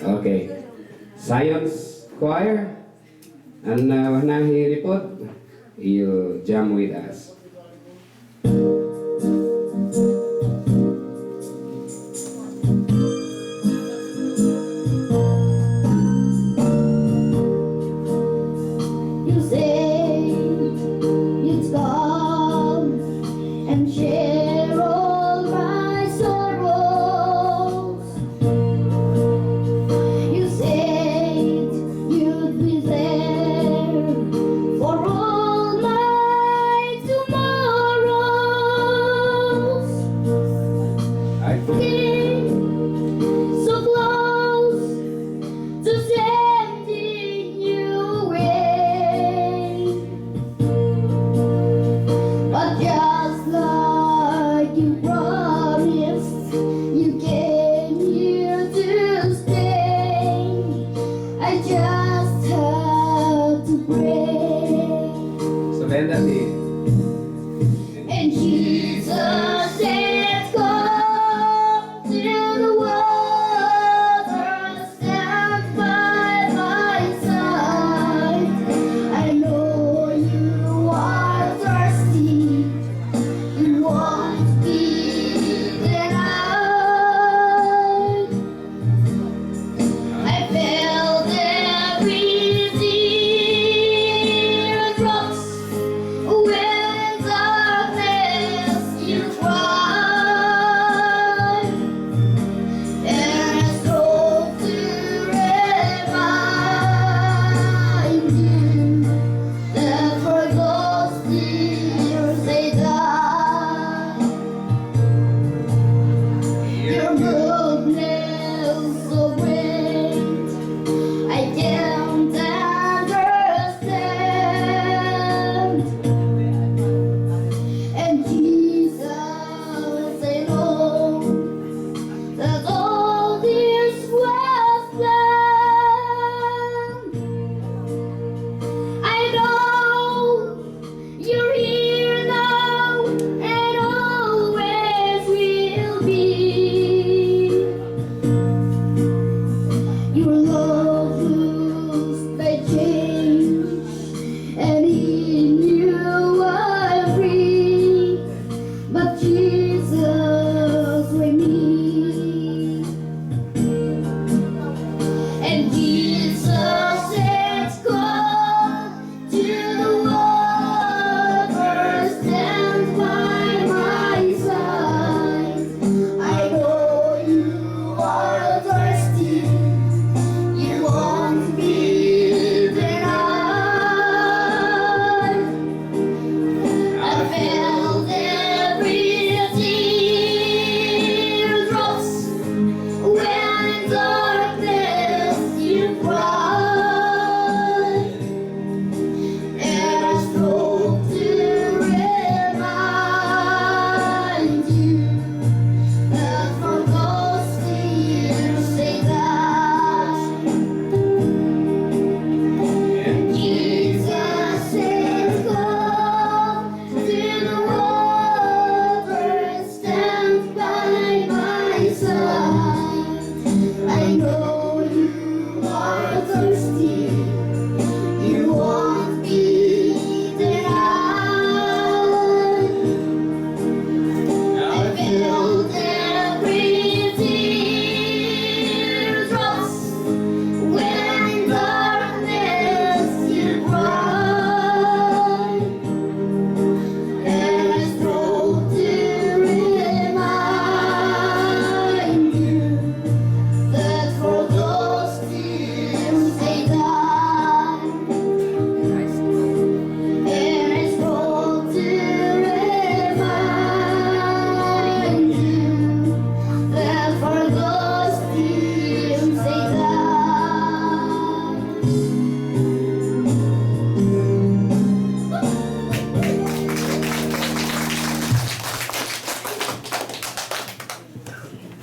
Okay. Science choir. And when I report, you jam with us. You say you'd come and share all my sorrows. You said you'd be there for all my tomorrows. I So close to sending you away, but just like you promised, you came here to stay. I just had to pray. so then that is. And Jesus said, come to the water, stand by my side. I know you are thirsty, you want to be denied. I felt every teardrops when darkness you cried, and I strove to remind you that for those tears they died. Your goodness so great, I can't understand. And Jesus, I know that all this was planned. I know you're here now and always will be. Your love was by change, and in you I'm free. But Jesus with me, and Jesus said, come to the water, stand by my side. I know you are thirsty, you want to be denied. I felt every teardrops when in darkness you cried, and I strove to remind you that for those tears they died. Jesus said, come to the water, stand by my side. I know you are thirsty,